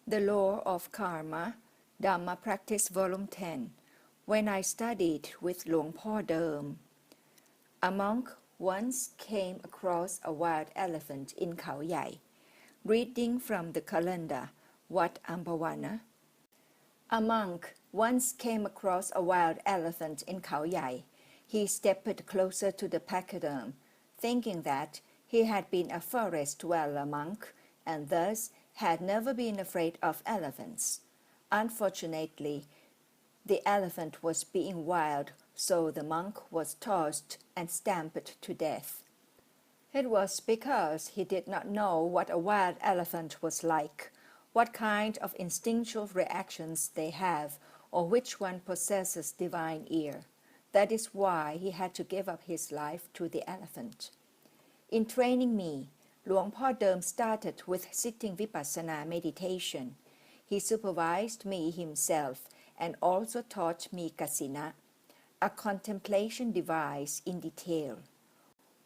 The Law of Karma, Dhamma Practice Volume 10. When I studied with Luang Poh Doem, a monk once came across a wild elephant in Khao Yai. Reading from the calendar, Wat Ampawana. A monk once came across a wild elephant in Khao Yai. He stepped closer to the pachyderm, thinking that he had been a forest dweller monk and thus had never been afraid of elephants. Unfortunately, the elephant was being wild, so the monk was tossed and stamped to death. It was because he did not know what a wild elephant was like, what kind of instinctual reactions they have, or which one possesses divine ear. That is why he had to give up his life to the elephant. In training me, Luang Poh Doem started with sitting vipassana meditation. He supervised me himself and also taught me Kasiṇa, a contemplation device in detail.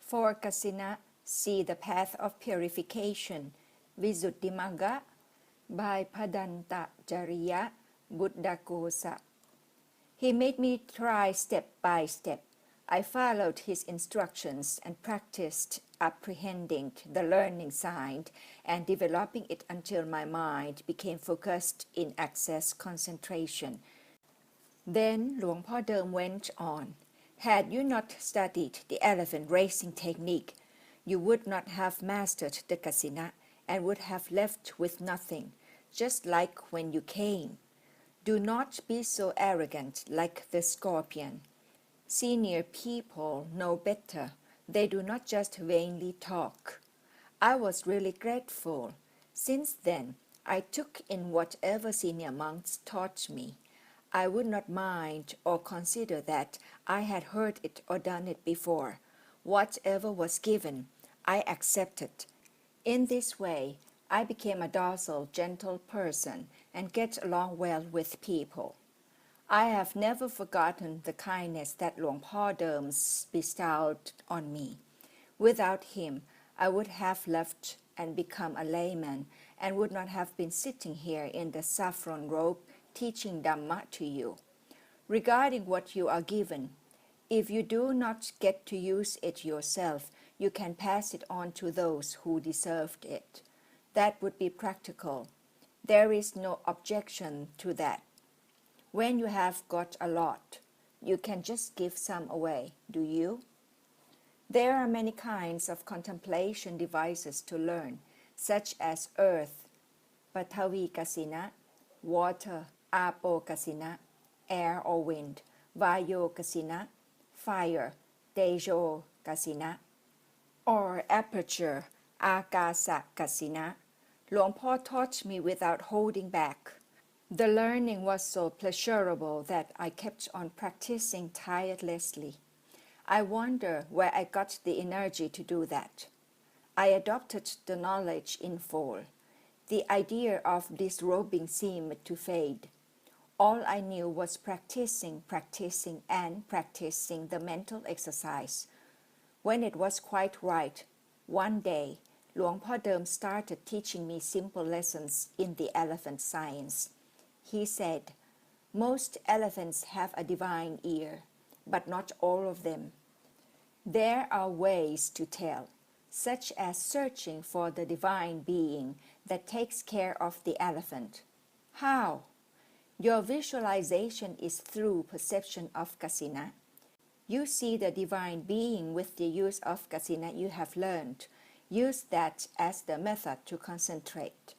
For Kasiṇa, see the path of purification, Visuddhimagga, by Padanta Jariya Buddhakosa. He made me try step by step. I followed his instructions and practiced apprehending the learning side and developing it until my mind became focused in access concentration. Then Luang Poh Doem went on. Had you not studied the elephant racing technique, you would not have mastered the Kasiṇa and would have left with nothing, just like when you came. Do not be so arrogant like the scorpion. Senior people know better. They do not just vainly talk. I was really grateful. Since then, I took in whatever senior monks taught me. I would not mind or consider that I had heard it or done it before. Whatever was given, I accepted. In this way, I became a docile, gentle person and get along well with people. I have never forgotten the kindness that Luang Poh Doem bestowed on me. Without him, I would have left and become a layman and would not have been sitting here in the saffron robe teaching Dhamma to you. Regarding what you are given, if you do not get to use it yourself, you can pass it on to those who deserved it. That would be practical. There is no objection to that. When you have got a lot, you can just give some away, do you? There are many kinds of contemplation devices to learn, such as earth, Pathavi Kasiṇa, water, Apo Kasiṇa, air or wind, Vayo Kasiṇa, fire, Tejo Kasiṇa, or aperture, Akasa Kasiṇa. Luang Poh taught me without holding back. The learning was so pleasurable that I kept on practicing tirelessly. I wonder where I got the energy to do that. I adopted the knowledge in full. The idea of disrobing seemed to fade. All I knew was practicing the mental exercise. When it was quite right, one day, Luang Poh Doem started teaching me simple lessons in the elephant science. He said, most elephants have a divine ear, but not all of them. There are ways to tell, such as searching for the divine being that takes care of the elephant. How? Your visualization is through perception of Kasiṇa. You see the divine being with the use of Kasiṇa you have learned. Use that as the method to concentrate.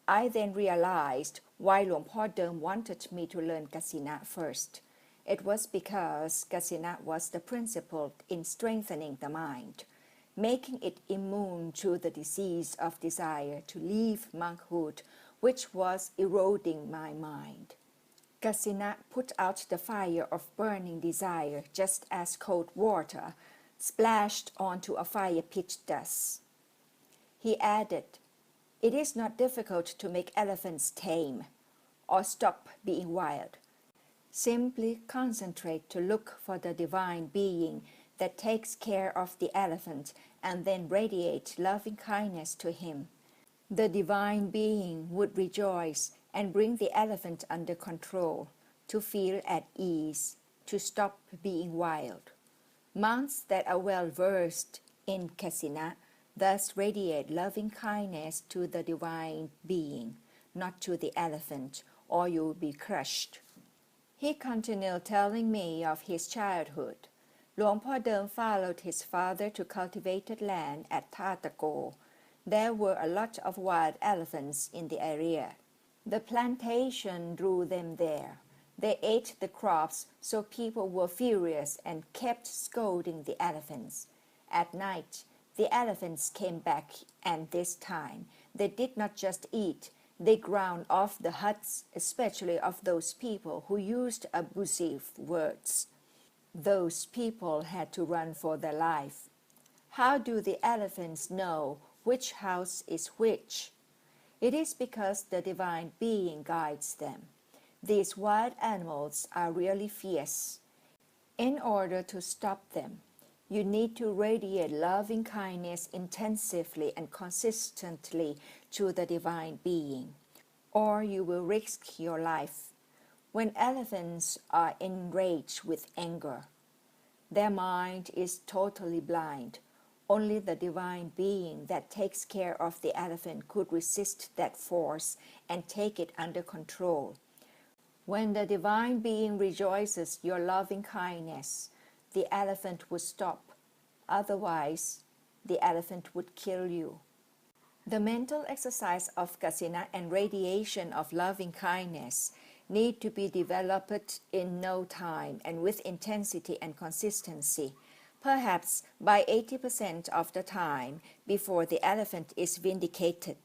I then realized why Luang Poh Doem wanted me to learn Kasiṇa first. It was because Kasiṇa was the principle in strengthening the mind, making it immune to the disease of desire to leave monkhood, which was eroding my mind. Kasiṇa put out the fire of burning desire just as cold water splashed onto a fire pit does. He added, it is not difficult to make elephants tame or stop being wild. Simply concentrate to look for the divine being that takes care of the elephant and then radiate loving kindness to him. The divine being would rejoice and bring the elephant under control, to feel at ease, to stop being wild. Monks that are well versed in Kasiṇa thus radiate loving kindness to the divine being, not to the elephant, or you will be crushed. He continued telling me of his childhood. Luang Poh Doem followed his father to cultivated land at Thatago. There were a lot of wild elephants in the area. The plantation drew them there. They ate the crops, so people were furious and kept scolding the elephants. At night, the elephants came back, and this time they did not just eat, they ground off the huts, especially of those people who used abusive words. Those people had to run for their life. How do the elephants know which house is which? It is because the divine being guides them. These wild animals are really fierce. In order to stop them, you need to radiate loving kindness intensively and consistently to the divine being, or you will risk your life. When elephants are enraged with anger, their mind is totally blind. Only the divine being that takes care of the elephant could resist that force and take it under control. When the divine being rejoices your loving kindness, the elephant would stop. Otherwise, the elephant would kill you. The mental exercise of Kasiṇa and radiation of loving kindness need to be developed in no time and with intensity and consistency, perhaps by 80% of the time before the elephant is vindicated.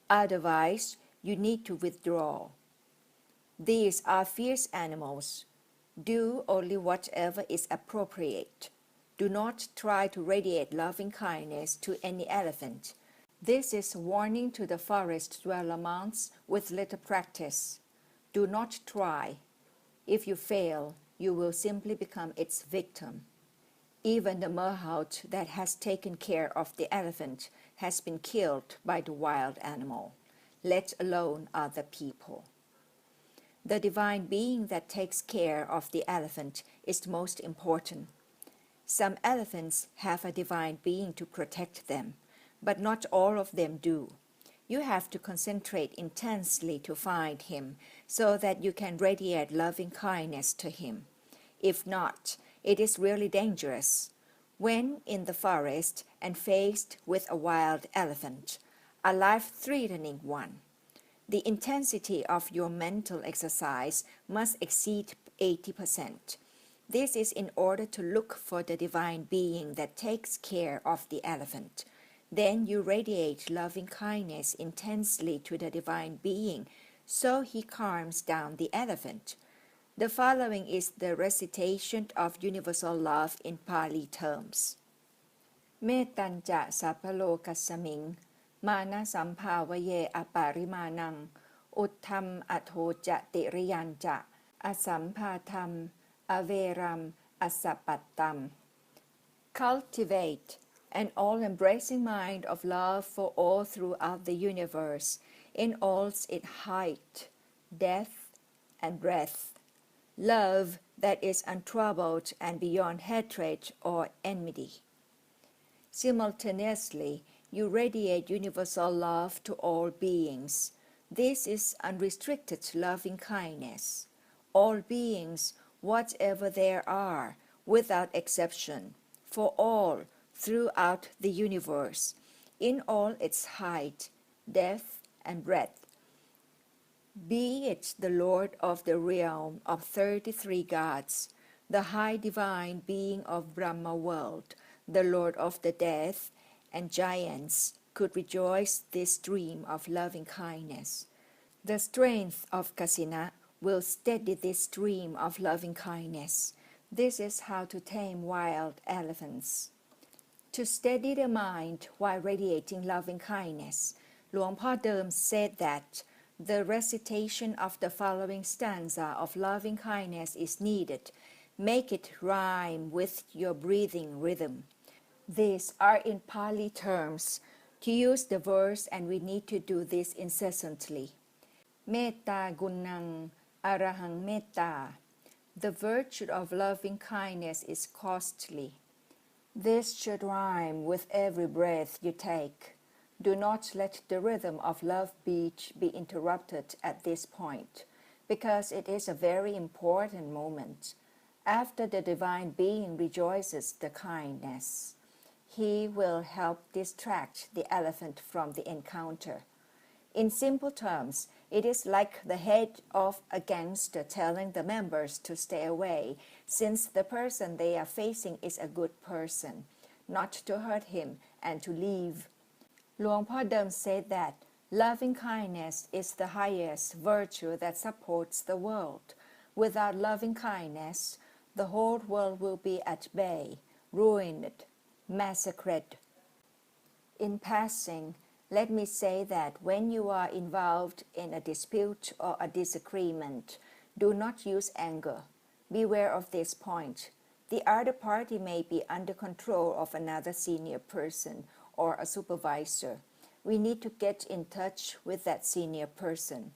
Otherwise, you need to withdraw. These are fierce animals. Do only whatever is appropriate. Do not try to radiate loving kindness to any elephant. This is a warning to the forest dweller monks with little practice. Do not try. If you fail, you will simply become its victim. Even the monkhood that has taken care of the elephant has been killed by the wild animal, let alone other people. The divine being that takes care of the elephant is most important. Some elephants have a divine being to protect them, but not all of them do. You have to concentrate intensely to find him so that you can radiate loving kindness to him. If not, it is really dangerous. When in the forest and faced with a wild elephant, a life-threatening one, the intensity of your mental exercise must exceed 80%. This is in order to look for the divine being that takes care of the elephant. Then you radiate loving kindness intensely to the divine being, so he calms down the elephant. The following is the recitation of universal love in Pali terms. เมตตัญจะสัพพโลกัสสมิงมานะสัมภาวเยอปาริมานังอุทธัมอโทจะติริยันจะอสัมภาธัมอเวรัมอสัปปัตตัม Cultivate an all-embracing mind of love for all throughout the universe, in all its height, depth, and breadth. Love that is untroubled and beyond hatred or enmity. Simultaneously, you radiate universal love to all beings. This is unrestricted loving kindness. All beings, whatever there are, without exception, for all, throughout the universe, in all its height, depth, and breadth. Be it the Lord of the realm of 33 gods, the high divine being of Brahma world, the Lord of the death, and giants could rejoice this stream of loving kindness. The strength of Kasiṇa will steady this stream of loving kindness. This is how to tame wild elephants. To steady the mind while radiating loving kindness, Luang Poh Doem said that the recitation of the following stanza of loving kindness is needed. Make it rhyme with your breathing rhythm. These are in Pali terms To use the verse, and we need to do this incessantly. Metta gunnang arahang metta. The virtue of loving kindness is costly. This should rhyme with every breath you take. Do not let the rhythm of love beat be interrupted at this point, because it is a very important moment. After the divine being rejoices the kindness, he will help distract the elephant from the encounter. In simple terms, it is like the head of a gangster telling the members to stay away, since the person they are facing is a good person, not to hurt him and to leave. Luang Poh Doem said that loving kindness is the highest virtue that supports the world. Without loving kindness, the whole world will be at bay, ruined, massacred. In passing, let me say that when you are involved in a dispute or a disagreement, do not use anger. Beware of this point. The other party may be under control of another senior person or a supervisor. We need to get in touch with that senior person.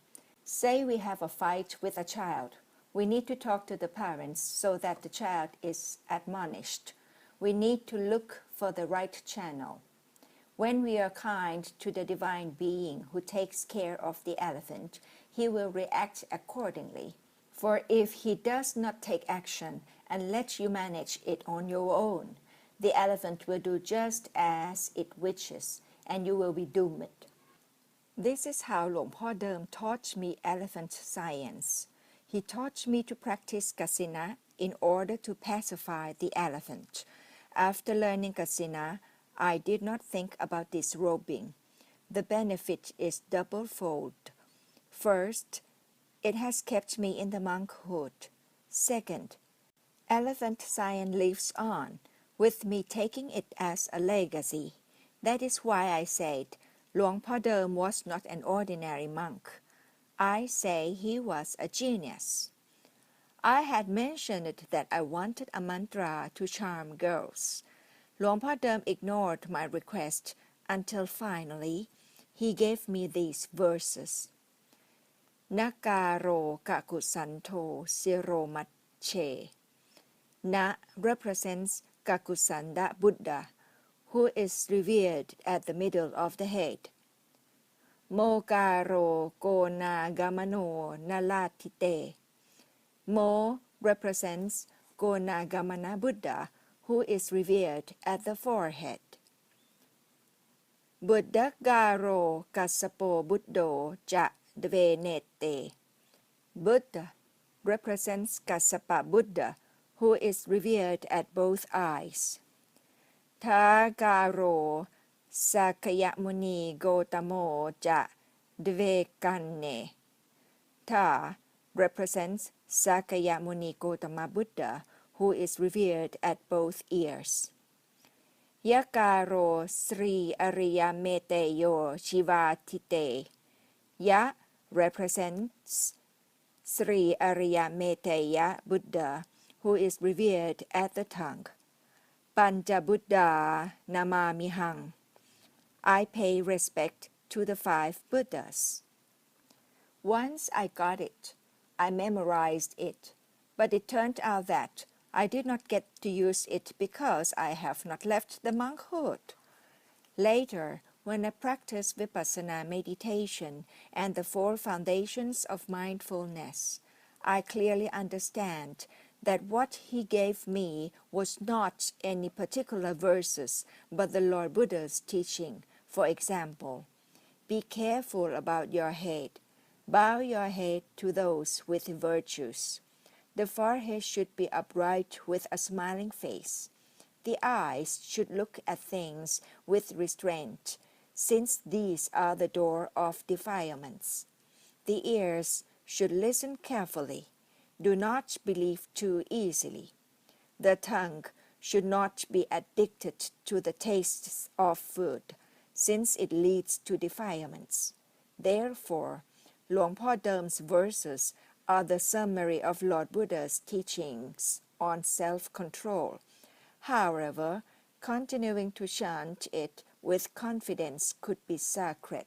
Say we have a fight with a child. We need to talk to the parents so that the child is admonished. We need to look for the right channel. When we are kind to the divine being who takes care of the elephant, he will react accordingly. For if he does not take action and let you manage it on your own, the elephant will do just as it wishes, and you will be doomed. This is how Luang Poh Doem taught me elephant science. He taught me to practice Kasiṇa in order to pacify the elephant. After learning Kasiṇa, I did not think about disrobing. The benefit is double-fold. First, it has kept me in the monkhood. Second, elephant science lives on, with me taking it as a legacy. That is why I said Luang Poh Doem was not an ordinary monk. I say he was a genius. I had mentioned that I wanted a mantra to charm girls. Luang Poh Doem ignored my request until finally he gave me these verses. Nakaro kakusanto siromache. Na represents Kakusanda Buddha, who is revered at the middle of the head. Mokaro kona gamano nalatite. Mo represents Gonagamana Buddha, who is revered at the forehead. Buddhagaro kasapo buddho ja dvenete. Buddha represents Kassapa Buddha, who is revered at both eyes. Thagaro Sakayamuni Gotamo ja dvekanne. Tha represents Sakayamuni Gotama Buddha, who is revered at both ears. Yakaro Sri Ariya Meteyo Shivatite. Ya represents Sri Ariya Meteya Buddha, who is revered at the tongue. Panja Buddha Namamihang. I pay respect to the 5 Buddhas. Once I got it, I memorized it, but it turned out that I did not get to use it because I have not left the monkhood. Later, when I practiced Vipassana meditation and the 4 foundations of mindfulness, I clearly understand that what he gave me was not any particular verses, but the Lord Buddha's teaching. For example, be careful about your head. Bow your head to those with virtues. The forehead should be upright with a smiling face. The eyes should look at things with restraint, since these are the door of defilements. The ears should listen carefully. Do not believe too easily. The tongue should not be addicted to the tastes of food, since it leads to defilements. Therefore, Luang Poh Doem's verses are the summary of Lord Buddha's teachings on self-control. However, continuing to chant it with confidence could be sacred.